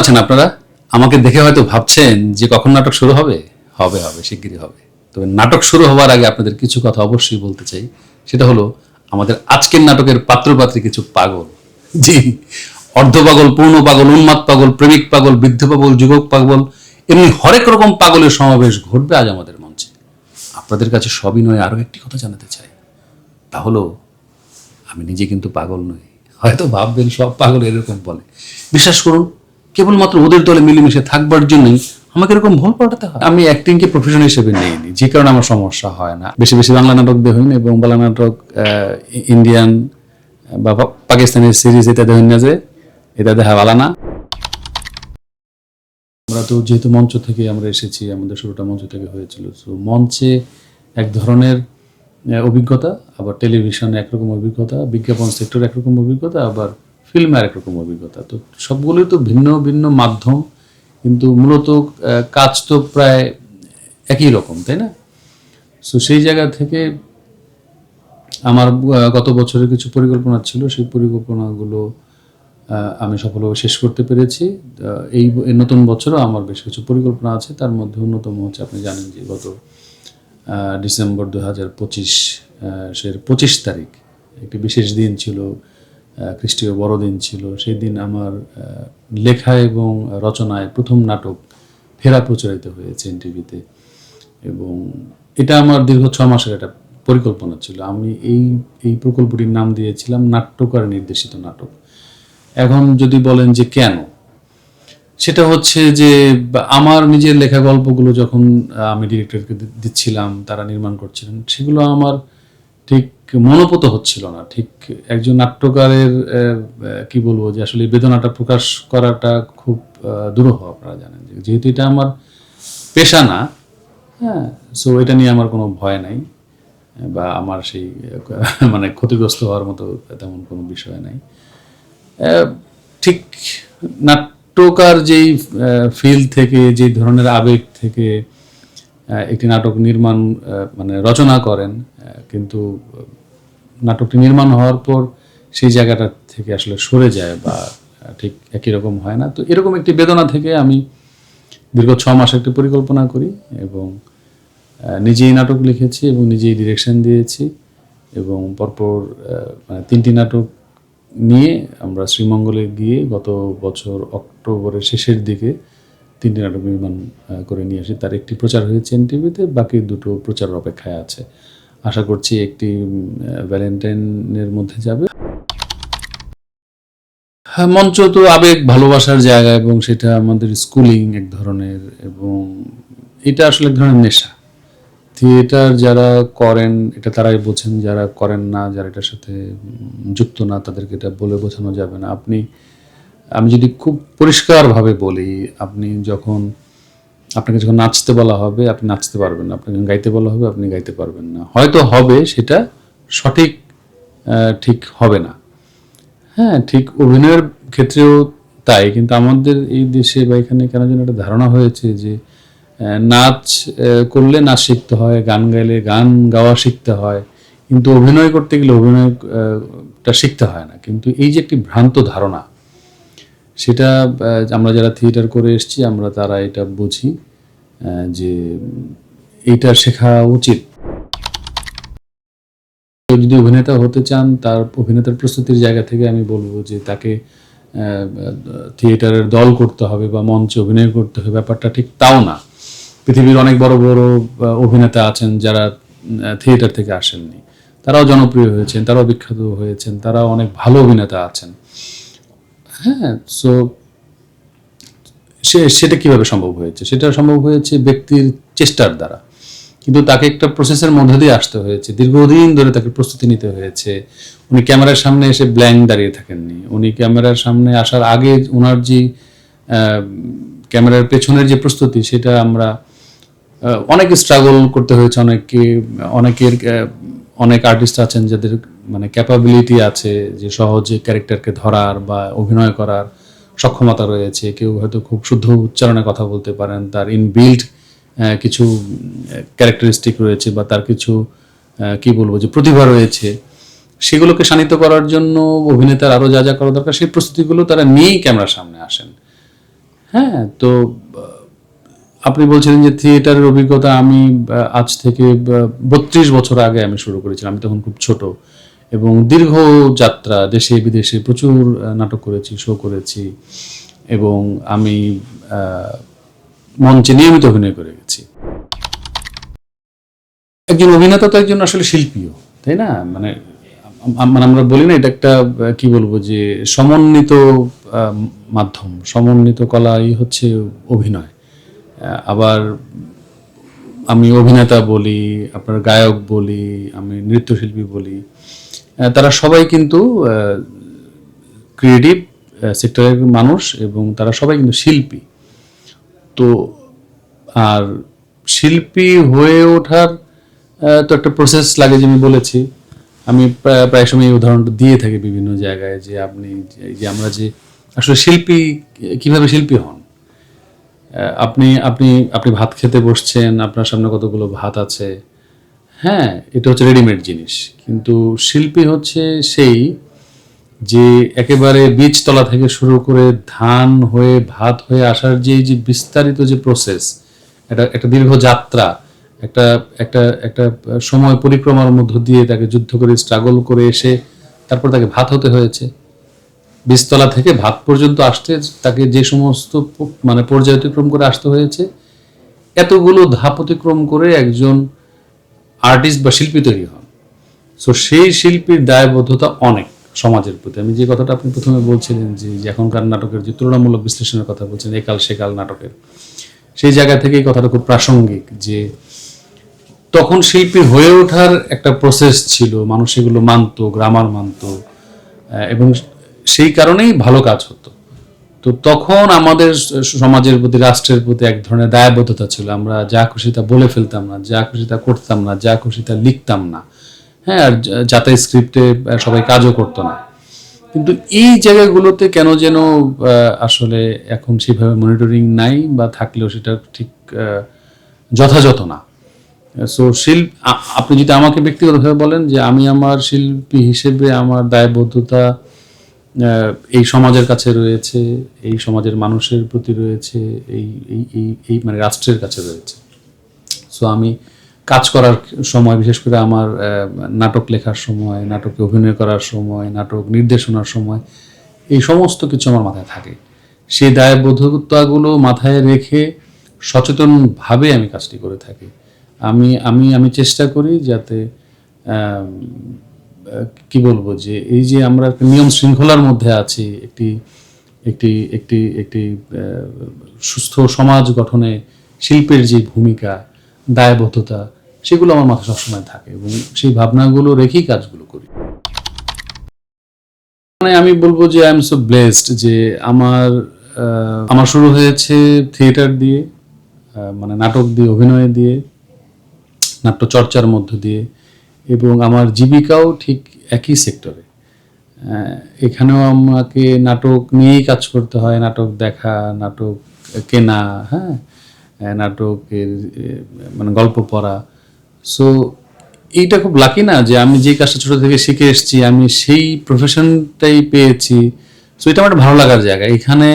আছেন আপনারা? আমাকে দেখে হয়তো ভাবছেন যে কখন নাটক শুরু হবে। হবে হবে শিগগিরই হবে। তবে নাটক শুরু হওয়ার আগে আপনাদের কিছু কথা অবশ্যই বলতে চাই। সেটা হলো আমাদের আজকের নাটকের পাত্রপাত্রী কিছু পাগল। জি, অর্ধ পাগল, পূর্ণ পাগল, উন্মাদ পাগল, প্রেমিক পাগল, বৃদ্ধ পাগল, যুবক পাগল, এমনি হরেক রকম পাগলের সমাবেশ ঘটবে আজ আমাদের মঞ্চে। আপনাদের কাছে সবিনয়ে আরও একটি কথা জানাতে চাই, তা হলো আমি নিজে কিন্তু পাগল নই। হয়তো ভাববেন সব পাগল এরকম বলে, বিশ্বাস করুন কেবলমাত্র ওদের দলে মিলেমিশে থাকবার জন্যই আমাকে এরকম ভুল পাল্টাতে হয়। আমি অ্যাক্টিংকে প্রফেশন হিসেবে নিইনি, যে কারণে আমার সমস্যা হয় না। বেশি বেশি বাংলা নাটক দেখুন এবং বাংলা নাটক ইন্ডিয়ান বা পাকিস্তানি সিরিজ এটা দেখুন না, যে এটা দেখা ভালো না। আমরা তো যেহেতু মঞ্চ থেকে আমরা এসেছি, আমাদের শুরুটা মঞ্চ থেকে হয়েছিল, তো মঞ্চে এক ধরনের অভিজ্ঞতা, আবার টেলিভিশনে একরকম অভিজ্ঞতা, বিজ্ঞাপন সেক্টরে একরকম অভিজ্ঞতা, আবার ফিল্মে আরেক রকম অভিজ্ঞতা। তো সবগুলোই তো ভিন্ন ভিন্ন মাধ্যম, কিন্তু মূলত কাজ তো প্রায় একই রকম, তাই না? সো সেই জায়গা থেকে আমার গত বছরের কিছু পরিকল্পনা ছিল, সেই পরিকল্পনাগুলো আমি সফলভাবে শেষ করতে পেরেছি। এই নতুন বছরও আমার বেশ কিছু পরিকল্পনা আছে, তার মধ্যে অন্যতম হচ্ছে, আপনি জানেন যে গত ডিসেম্বর 2025 সের 25 তারিখ একটি বিশেষ দিন ছিল, খ্রিস্টীয় বড়দিন ছিল। সেই দিন আমার লেখা এবং রচনায় প্রথম নাটক ফেরা প্রচারিত হয়েছে এনটিভিতে, এবং এটা আমার দীর্ঘ 6 মাসের একটা পরিকল্পনা ছিল। আমি এই প্রকল্পটির নাম দিয়েছিলাম নাট্যকার নির্দেশিত নাটক। এখন যদি বলেন যে কেন, সেটা হচ্ছে যে আমার নিজের লেখা গল্পগুলো যখন আমি ডিরেক্টরকে দিচ্ছিলাম, তারা নির্মাণ করছিলেন, সেগুলো আমার ঠিক মনোপুত হচ্ছিল না। ঠিক একজন নাট্যকারের কি বলবো, যে আসলে বেদনাটা প্রকাশ করাটা খুব দুরূহ। আপনারা জানেন যে যেহেতু এটা আমার পেশা না, হ্যাঁ, সো এটা নিয়ে আমার কোনো ভয় নাই, বা আমার সেই মানে ক্ষতিগ্রস্ত হওয়ার মতো তেমন কোনো বিষয় নাই। ঠিক নাট্যকার যেই ফিল থেকে, যে ধরনের আবেগ থেকে একটি নাটক নির্মাণ মানে রচনা করেন, কিন্তু নাটকটি নির্মাণ হওয়ার পর সেই জায়গাটা থেকে আসলে সরে যায় বা ঠিক একই রকম হয় না। তো এরকম একটি বেদনা থেকে আমি দীর্ঘ 6 মাস একটি পরিকল্পনা করি এবং নিজেই নাটক লিখেছি এবং নিজেই ডিরেকশন দিয়েছি, এবং পরপর মানে 3টি নাটক নিয়ে আমরা শ্রীমঙ্গলে গিয়ে গত বছর অক্টোবরের শেষের দিকে 3টি নাটক নির্মাণ করে নিয়ে আসি। তার একটি প্রচার হয়েছে এনটিভিতে, বাকি 2টো প্রচারের অপেক্ষায় আছে। আশা করছি একটি ভ্যালেন্টাইনের মধ্যে যাবে। হ্যাঁ, মঞ্চ তো আবেগ ভালোবাসার জায়গা, এবং সেটা আমাদের স্কুলিং এক ধরনের, এবং এটা আসলে এক ধরনের নেশা। থিয়েটার যারা করেন এটা তারাই বোঝেন, যারা করেন না, যারা এটার সাথে যুক্ত না, তাদেরকে এটা বলে বোঝানো যাবে না। আমি যদি খুব পরিষ্কারভাবে বলি, আপনাকে যখন নাচতে বলা হবে আপনি নাচতে পারবেন না, আপনাকে গাইতে বলা হবে আপনি গাইতে পারবেন না। হয়তো হবে, সেটা সঠিক ঠিক হবে না। হ্যাঁ, ঠিক অভিনয়ের ক্ষেত্রেও তাই। কিন্তু আমাদের এই দেশে বা এখানে কেন যেন একটা ধারণা হয়েছে যে নাচ করলে নাচ শিখতে হয়, গান গাইলে গান গাওয়া শিখতে হয়, কিন্তু অভিনয় করতে গেলে অভিনয়টা শিখতে হয় না। কিন্তু এই যে একটি ভ্রান্ত ধারণা, সেটা আমরা যারা থিয়েটার করে এসেছি আমরা তারা এটা বুঝি যে এইটা শেখা উচিত। যদি অভিনেতা হতে চান, তার অভিনেতার প্রস্তুতির জায়গা থেকে আমি বলবো যে তাকে থিয়েটারের দল করতে হবে বা মঞ্চে অভিনয় করতে হবে, ব্যাপারটা ঠিক তাও না। পৃথিবীর অনেক বড় বড় অভিনেতা আছেন যারা থিয়েটার থেকে আসেননি, তারাও জনপ্রিয় হয়েছেন, তারাও বিখ্যাত হয়েছেন, তারাও অনেক ভালো অভিনেতা আছেন। হ্যাঁ, সো সেটা কিভাবে সম্ভব হয়েছে? সেটা সম্ভব হয়েছে ব্যক্তির চেষ্টার দ্বারা, কিন্তু তাকে একটা প্রসেসের মধ্যে দিয়ে আসতে হয়েছে, দীর্ঘদিন ধরে তাকে প্রস্তুতি নিতে হয়েছে। উনি ক্যামেরার সামনে এসে ব্ল্যাঙ্ক দাঁড়িয়ে থাকেননি। উনি ক্যামেরার সামনে আসার আগে ওনার যে ক্যামেরার পেছনের যে প্রস্তুতি, সেটা আমরা অনেক স্ট্রাগল করতে হয়েছে। অনেক আর্টিস্ট আছেন যাদের মানে ক্যাপাবিলিটি আছে যে সহজে ক্যারেক্টারকে ধরার বা অভিনয় করার সক্ষমতা রয়েছে। কেউ হয়তো খুব শুদ্ধ উচ্চারণে কথা বলতে পারেন, তার ইনবিল্ট কিছু ক্যারেক্টারিস্টিক রয়েছে, বা তার কিছু কি বলবো যে প্রতিভা রয়েছে। সেগুলোকে শানিত করার জন্য অভিনেতার আরও যা যা করা দরকার সেই প্রস্তুতিগুলো তারা নিয়েই ক্যামেরার সামনে আসেন। হ্যাঁ, তো আপনি বলছিলেন যে থিয়েটারের অভিজ্ঞতা আমি আজ থেকে 32 বছর আগে আমি শুরু করেছিলাম। আমি তখন খুব ছোট এবং দীর্ঘ যাত্রা, দেশে বিদেশে প্রচুর নাটক করেছি, শো করেছি এবং আমি আহ, মঞ্চে নিয়মিত অভিনয় করে গেছি। একজন অভিনেতা তো একজন আসলে শিল্পীও, তাই না? মানে আমরা বলি না, এটা একটা কি বলবো, যে সমন্বিত মাধ্যম, সমন্বিত কলাই হচ্ছে অভিনয়। আবার আমি অভিনেতা বলি, আপনার গায়ক বলি, আমি নৃত্যশিল্পী বলি, তারা সবাই কিন্তু ক্রিয়েটিভ সেক্টরের মানুষ এবং তারা সবাই কিন্তু শিল্পী। তো আর শিল্পী হয়ে ওঠার তো একটা প্রসেস লাগে, যে আমি বলেছি। আমি প্রায় সময় এই উদাহরণটা দিয়ে থাকি বিভিন্ন জায়গায়, যে আপনি যে আমরা যে আসলে শিল্পী, কিভাবে শিল্পী হন। আপনি আপনি আপনি ভাত খেতে বসছেন, আপনার সামনে কতগুলো ভাত আছে, হ্যাঁ, এটা হচ্ছে রেডিমেড জিনিস। কিন্তু শিল্পী হচ্ছে সেই, যে একেবারে বীজতলা থেকে শুরু করে ধান হয়ে ভাত হয়ে আসার যে এই যে বিস্তারিত যে প্রসেস, এটা একটা দীর্ঘ যাত্রা, একটা একটা একটা সময় পরিক্রমার মধ্য দিয়ে তাকে যুদ্ধ করে স্ট্রাগল করে এসে তারপর তাকে ভাত হতে হয়েছে। বীজতলা থেকে ভাত পর্যন্ত আসতে তাকে যে সমস্ত মানে পর্যায় অতিক্রম করে আসতে হয়েছে, এতগুলো ধাপ অতিক্রম করে একজন আর্টিস্ট বা শিল্পী তৈরি হন। সো সেই শিল্পীর দায়বদ্ধতা অনেক সমাজের প্রতি। আমি যে কথাটা আপনি প্রথমে বলছিলেন, যে এখনকার নাটকের যে তুলনামূলক বিশ্লেষণের কথা বলছেন, একাল সেকাল নাটকের, সেই জায়গা থেকে এই কথাটা খুব প্রাসঙ্গিক, যে তখন শিল্পী হয়ে ওঠার একটা প্রসেস ছিল, মানুষ এগুলো মানতো, গ্রামার মানতো, এবং সেই কারণেই ভালো কাজ হতো। তো তখন আমাদের সমাজের প্রতি, রাষ্ট্রের প্রতি এক ধরনের দায়বদ্ধতা ছিল। আমরা যা খুশি তা বলে ফেলতাম না, যা খুশি তা করতাম না, যা খুশি তা লিখতাম না, হ্যাঁ, আর যাতে স্ক্রিপ্টে সবাই কাজও করতো না। কিন্তু এই জায়গাগুলোতে কেন যেন আসলে এখন সেভাবে মনিটরিং নাই, বা থাকলেও সেটা ঠিক যথাযথ না। সো আপনি যদি আমাকে ব্যক্তিগতভাবে বলেন, যে আমি আমার শিল্পী হিসেবে আমার দায়বদ্ধতা এই সমাজের কাছে রয়েছে, এই সমাজের মানুষের প্রতি রয়েছে, এই এই এই এই মানে রাষ্ট্রের কাছে রয়েছে। সো আমি কাজ করার সময়, বিশেষ করে আমার নাটক লেখার সময়, নাটকে অভিনয় করার সময়, নাটক নির্দেশনার সময়, এই সমস্ত কিছু আমার মাথায় থাকে। সেই দায়বদ্ধতাগুলো মাথায় রেখে সচেতনভাবে আমি কাজটি করে থাকি। আমি আমি আমি চেষ্টা করি যাতে কি বলবো, যে এই যে আমরা নিয়ম শৃঙ্খলার মধ্যে আছি, একটি একটি একটি একটি সুস্থ সমাজ গঠনে শিল্পের যে ভূমিকা, দায়বদ্ধতা, সেগুলো আমার মাথায় সবসময় থাকে এবং সেই ভাবনাগুলো রেখেই কাজগুলো করি। মানে আমি বলবো যে আই এম সো ব্লেসড, যে আমার শুরু হয়েছে থিয়েটার দিয়ে, মানে নাটক দিয়ে, অভিনয় দিয়ে, নাট্য চর্চার মধ্য দিয়ে, এবং আমার জীবিকাও ঠিক একই সেক্টরে। এখানেও আমাকে নাটক নিয়েই কাজ করতে হয়, নাটক দেখা, নাটক কেনা, হ্যাঁ, নাটকের মানে গল্প পড়া। সো এইটা খুব লাকি না, যে আমি যে কাজটা ছোটো থেকে শিখে এসেছি, আমি সেই প্রফেশনটাই পেয়েছি। সো এটা আমার ভালো লাগার জায়গা। এখানে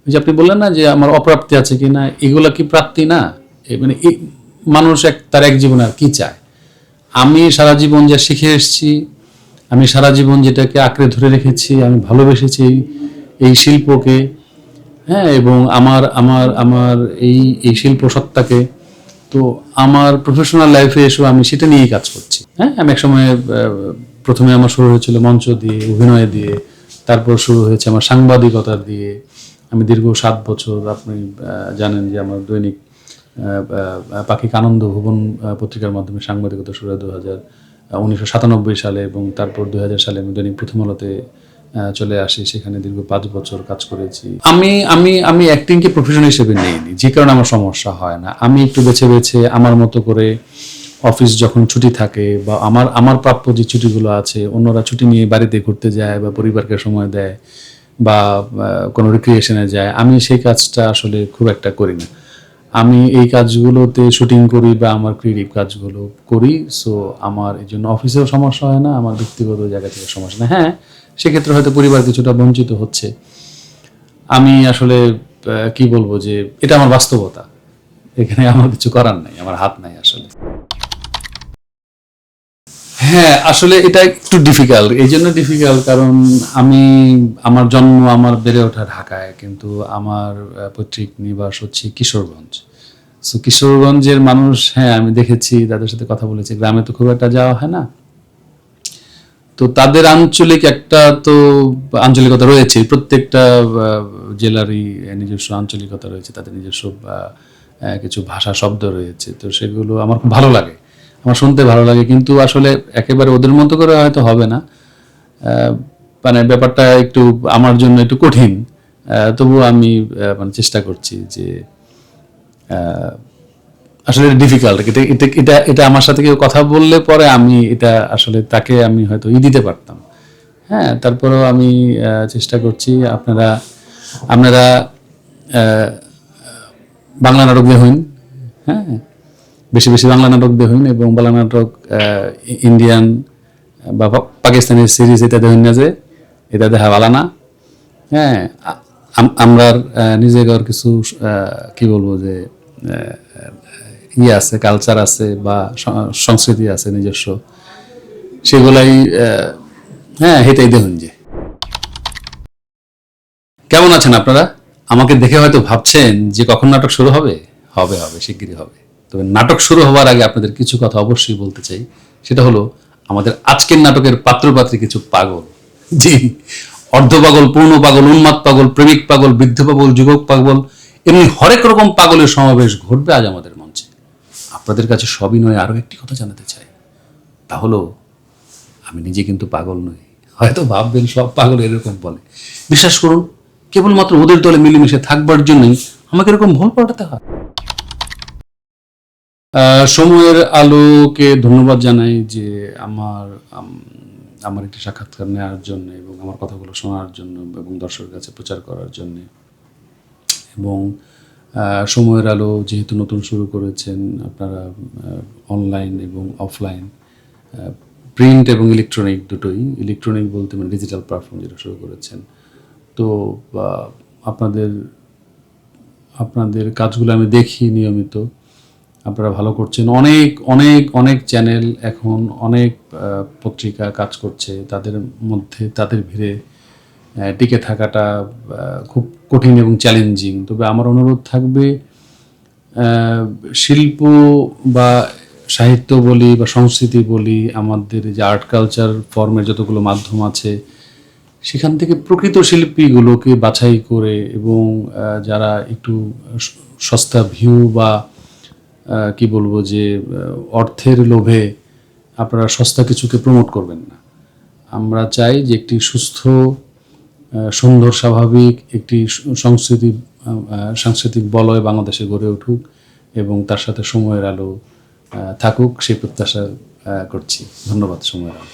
যে আপনি বললেন না, যে আমার অপ্রাপ্তি আছে কি না, এগুলো কি প্রাপ্তি না? মানে মানুষ তার এক জীবনে আর কি চায়? আমি সারা জীবন যা শিখে এসেছি, আমি সারা জীবন যেটাকে আঁকড়ে ধরে রেখেছি, আমি ভালোবেসেছি এই শিল্পকে, হ্যাঁ, এবং আমার আমার আমার এই এই শিল্প সত্তাকে। তো আমার প্রফেশনাল লাইফে এসেও আমি সেটা নিয়েই কাজ করছি। হ্যাঁ, আমি একসময় প্রথমে আমার শুরু হয়েছিল মঞ্চ দিয়ে, অভিনয় দিয়ে, তারপর শুরু হয়েছে আমার সাংবাদিকতা দিয়ে। আমি দীর্ঘ 7 বছর, আপনি জানেন যে আমার দৈনিক পাখিক আনন্দ ভুবন পত্রিকার মাধ্যমে সাংবাদিকতা শুরু হয় 1997 সালে, এবং তারপর 2000 সালে আমি দৈনিক প্রথম আলোতে চলে আসি। সেখানে দীর্ঘ 5 বছর কাজ করেছি। আমি আমি আমি অ্যাক্টিংকে প্রফেশন হিসেবে নেইনি, যে কারণে আমার সমস্যা হয় না। আমি একটু বেছে বেছে আমার মতো করে, অফিস যখন ছুটি থাকে, বা আমার আমার প্রাপ্য যে ছুটিগুলো আছে, অন্যরা ছুটি নিয়ে বাড়িতে ঘুরতে যায় বা পরিবারকে সময় দেয় বা কোনো রিক্রিয়েশনে যায়, আমি সেই কাজটা আসলে খুব একটা করি না। আমি এই কাজগুলোতে শুটিং করি বা আমার ক্রিয়েটিভ কাজগুলো করি। সো আমার এই জন্য অফিসেও সমস্যা হয় না, আমার ব্যক্তিগত জায়গা থেকে সমস্যা না। হ্যাঁ, সেক্ষেত্রে হয়তো পরিবার কিছুটা বঞ্চিত হচ্ছে। আমি আসলে কি বলবো যে এটা আমার বাস্তবতা, এখানে আমার কিছু করার নাই, আমার হাত নাই আসলে। হ্যাঁ, আসলে এটা একটু ডিফিকাল্ট, এই জন্য ডিফিকাল্ট কারণ আমার জন্ম, আমার বেড়ে ওঠা ঢাকায়, কিন্তু আমার পৈতৃক নিবাস হচ্ছে কিশোরগঞ্জ। সো কিশোরগঞ্জের মানুষ, হ্যাঁ আমি দেখেছি, তাদের সাথে কথা বলেছি, গ্রামে তো খুব একটা যাওয়া হয় না, তো তাদের আঞ্চলিক একটা তো আঞ্চলিকতা রয়েছে, প্রত্যেকটা জেলারই নিজস্ব আঞ্চলিকতা রয়েছে, তাদের নিজস্ব কিছু ভাষা শব্দ রয়েছে, তো সেগুলো আমার খুব ভালো লাগে, আমার শুনতে ভালো লাগে, কিন্তু আসলে একেবারে ওদের মতো করে হয়তো হবে না, মানে ব্যাপারটা একটু আমার জন্য একটু কঠিন, তবুও আমি মানে চেষ্টা করছি যে আসলে ডিফিকাল্ট, এটা এটা এটা এটা আমার সাথে কেউ কথা বললে পরে আমি এটা আসলে তাকে আমি হয়তো দিতে পারতাম। হ্যাঁ, তারপরেও আমি চেষ্টা করছি। আপনারা আপনারা বাংলা নাটক দেখুন, হ্যাঁ বেশি বেশি বাংলা নাটক দেখুন, এবং বাংলা নাটক ইন্ডিয়ান বা পাকিস্তানি সিরিজ এটা দেখুন না, যে এটা দেখা ভালো না। হ্যাঁ, আমরা নিজেদের কিছু কি বলবো যে ইয়ে আছে, কালচার আছে বা সংস্কৃতি আছে নিজস্ব, সেগুলাই হ্যাঁ হেঁটেই দেখুন। যে কেমন আছেন আপনারা? আমাকে দেখে হয়তো ভাবছেন যে কখন নাটক শুরু হবে। হবে হবে, শিগগিরই হবে। তবে নাটক শুরু হওয়ার আগে আপনাদের কিছু কথা অবশ্যই বলতে চাই, সেটা হলো আমাদের আজকের নাটকের পাত্রপাত্রী কিছু পাগল, জি, অর্ধ পাগল, পূর্ণ পাগল, উন্মাদ পাগল, প্রেমিক পাগল, বৃদ্ধ পাগল, যুবক পাগল, এমনি হরেক রকম পাগলের সমাবেশ ঘটবে আজ আমাদের মঞ্চে। আপনাদের কাছে সবিনয়ে আরো একটি কথা জানাতে চাই, তা হলো আমি নিজে কিন্তু পাগল নই। হয়তো ভাববেন সব পাগল এরকম বলে, বিশ্বাস করুন কেবলমাত্র ওদের দলে মিলেমিশে থাকবার জন্যই আমাকে এরকম ভুল পাল্টাতে হয়। সময়ের আলোকে ধন্যবাদ জানাই যে আমার একটি সাক্ষাৎকার নেওয়ার জন্য এবং আমার কথাগুলো শোনার জন্য এবং দর্শকের কাছে প্রচার করার জন্য। এবং সময়ের আলো যেহেতু নতুন শুরু করেছেন আপনারা, অনলাইন এবং অফলাইন, প্রিন্ট এবং ইলেকট্রনিক দুটোই, ইলেকট্রনিক বলতে মানে ডিজিটাল প্ল্যাটফর্ম যেটা শুরু করেছেন, তো আপনাদের কাজগুলো আমি দেখি নিয়মিত, আপনারা ভালো করছেন। অনেক অনেক অনেক চ্যানেল এখন, অনেক পত্রিকা কাজ করছে, তাদের মধ্যে তাদের ভিড়ে টিকে থাকাটা খুব কঠিন এবং চ্যালেঞ্জিং। তবে আমার অনুরোধ থাকবে, শিল্প বা সাহিত্য বলি বা সংস্কৃতি বলি, আমাদের যে আর্ট কালচার ফর্মের যতগুলো মাধ্যম আছে, সেখান থেকে প্রকৃত শিল্পীগুলোকে বাছাই করে এবং যারা একটু সস্তা ভিউ বা কি বলবো যে অর্থের লোভে আপনারা সস্তা কিছুকে প্রমোট করবেন না। আমরা চাই যে একটি সুস্থ, সুন্দর, স্বাভাবিক একটি সাংস্কৃতিক বলয় বাংলাদেশে গড়ে উঠুক এবং তার সাথে সময়ের আলো থাকুক, সেই প্রত্যাশা করছি। ধন্যবাদ সময়ের আলো।